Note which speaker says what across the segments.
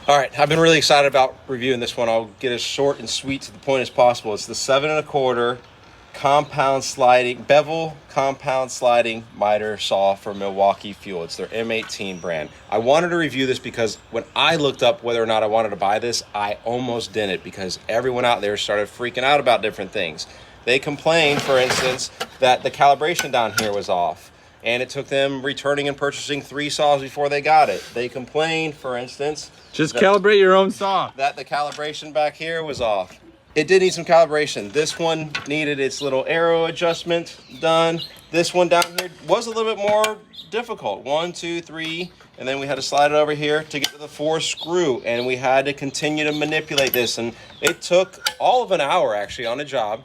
Speaker 1: All right, I've been really excited about reviewing this one. I'll get as short and sweet to the point as possible. It's the 7 1/4 compound sliding, bevel compound sliding miter saw from Milwaukee Fuel. It's their M18 brand. I wanted to review this because when I looked up whether or not I wanted to buy this, I almost didn't, because everyone out there started freaking out about different things. They complained, for instance, that the calibration down here was off, and it took them returning and purchasing 3 saws before they got it. They complained, for instance,
Speaker 2: just calibrate your own saw,
Speaker 1: that the calibration back here was off. It did need some calibration. This one needed its little arrow adjustment done. This one down here was a little bit more difficult. 1, 2, 3, and then we had to slide it over here to get to the 4th screw, and we had to continue to manipulate this, and it took all of an hour actually on a job.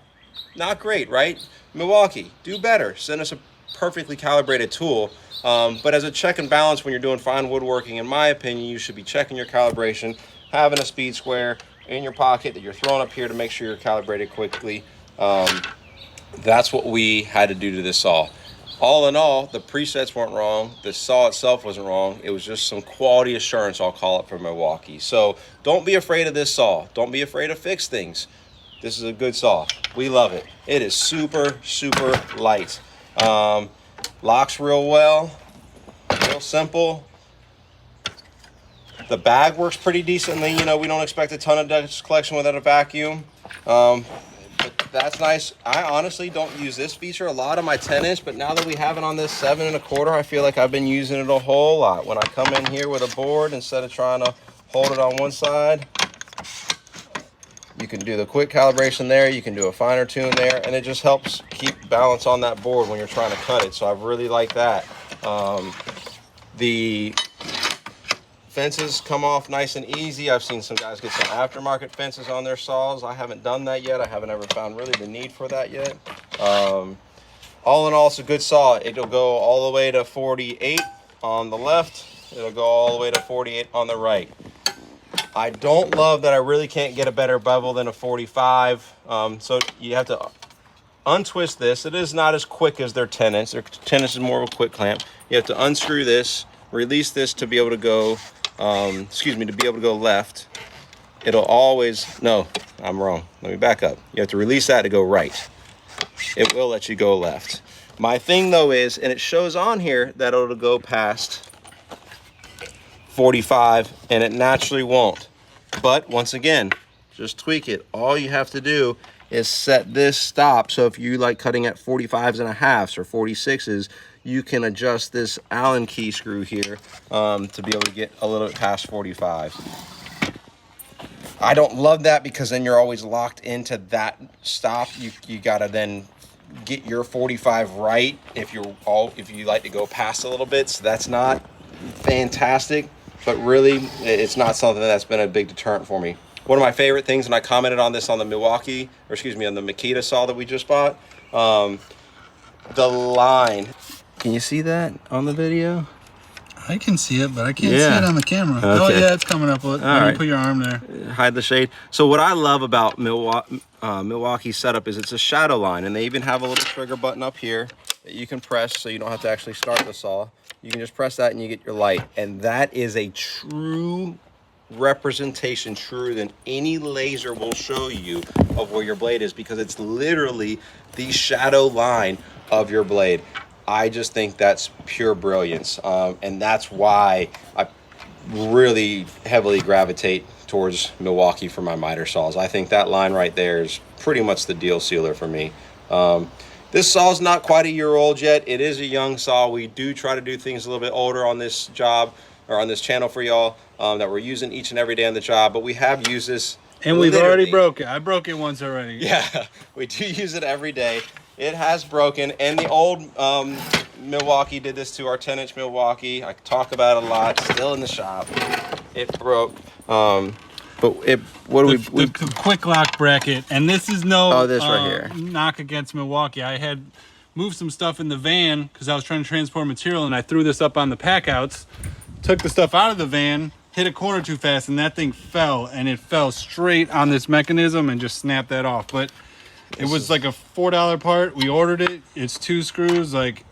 Speaker 1: Not great, right? Milwaukee, do better. Send us a perfectly calibrated tool. But as a check and balance when you're doing fine woodworking, in my opinion, you should be checking your calibration, having a speed square in your pocket that you're throwing up here to make sure you're calibrated quickly. That's what we had to do to this saw. All in all, the presets weren't wrong. The saw itself wasn't wrong. It was just some quality assurance, I'll call it, from Milwaukee. So don't be afraid of this saw. Don't be afraid to fix things. This is a good saw. We love it. It is super, super light. Locks real well, real simple. The bag works pretty decently. You know, we don't expect a ton of dust collection without a vacuum. But that's nice. I honestly don't use this feature a lot on my 10-inch, but now that we have it on this 7 1/4, I feel like I've been using it a whole lot. When I come in here with a board, instead of trying to hold it on one side, you can do the quick calibration there, you can do a finer tune there, and it just helps keep balance on that board when you're trying to cut it. So I really like that. The fences come off nice and easy. I've seen some guys get some aftermarket fences on their saws. I haven't done that yet. I haven't ever found really the need for that yet. All in all, it's a good saw. It'll go all the way to 48 on the left. It'll go all the way to 48 on the right. I don't love that I really can't get a better bevel than a 45. So you have to untwist this. It is not as quick as their 10-inch. Their 10-inch is more of a quick clamp. You have to unscrew this, release this to be able to go, to be able to go left. It'll always, no, I'm wrong. Let me back up. You have to release that to go right. It will let you go left. My thing though is, and it shows on here that it'll go past 45, and it naturally won't. But once again, just tweak it. All you have to do is set this stop. So if you like cutting at 45s and a halves or 46s, you can adjust this Allen key screw here to be able to get a little bit past 45. I don't love that because then you're always locked into that stop. You gotta then get your 45 right if you like to go past a little bit. So that's not fantastic. But really, it's not something that's been a big deterrent for me. One of my favorite things, and I commented on this on the on the Makita saw that we just bought, the line. Can you see that on the video?
Speaker 2: I can see it, but I can't see it on the camera. Okay. Oh yeah, it's coming up. Let me put your arm there.
Speaker 1: Hide the shade. So what I love about Milwaukee's setup is it's a shadow line, and they even have a little trigger button up here that you can press so you don't have to actually start the saw. You can just press that and you get your light. And that is a true representation, truer than any laser will show you, of where your blade is, because it's literally the shadow line of your blade. I just think that's pure brilliance. And that's why I really heavily gravitate towards Milwaukee for my miter saws. I think that line right there is pretty much the deal sealer for me. This saw is not quite a year old yet. It is a young saw. We do try to do things a little bit older on this job, or on this channel for y'all, that we're using each and every day on the job, but we have used this.
Speaker 2: And we've already broke it. I broke it once already.
Speaker 1: Yeah, we do use it every day. It has broken, and the old Milwaukee did this to our 10-inch Milwaukee. I talk about it a lot, still in the shop. It broke. But the
Speaker 2: quick lock bracket, and this is no
Speaker 1: this right here.
Speaker 2: Knock against Milwaukee. I had moved some stuff in the van because I was trying to transport material, and I threw this up on the pack outs, took the stuff out of the van, hit a corner too fast, and that thing fell, and it fell straight on this mechanism and just snapped that off. But it was like a $4 part. We ordered it. It's 2 screws. Like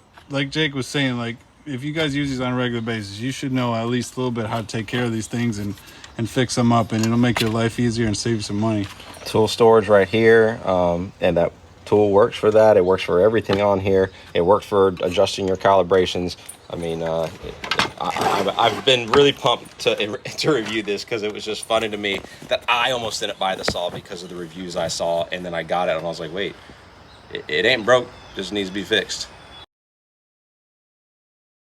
Speaker 2: Jake was saying, like, if you guys use these on a regular basis, you should know at least a little bit how to take care of these things and and fix them up, and it'll make your life easier and save you some money.
Speaker 1: Tool storage right here, and that tool works for that. It works for everything on here. It works for adjusting your calibrations. I mean, I've been really pumped to review this because it was just funny to me that I almost didn't buy the saw because of the reviews I saw, and then I got it and I was like, wait, it ain't broke, just needs to be fixed.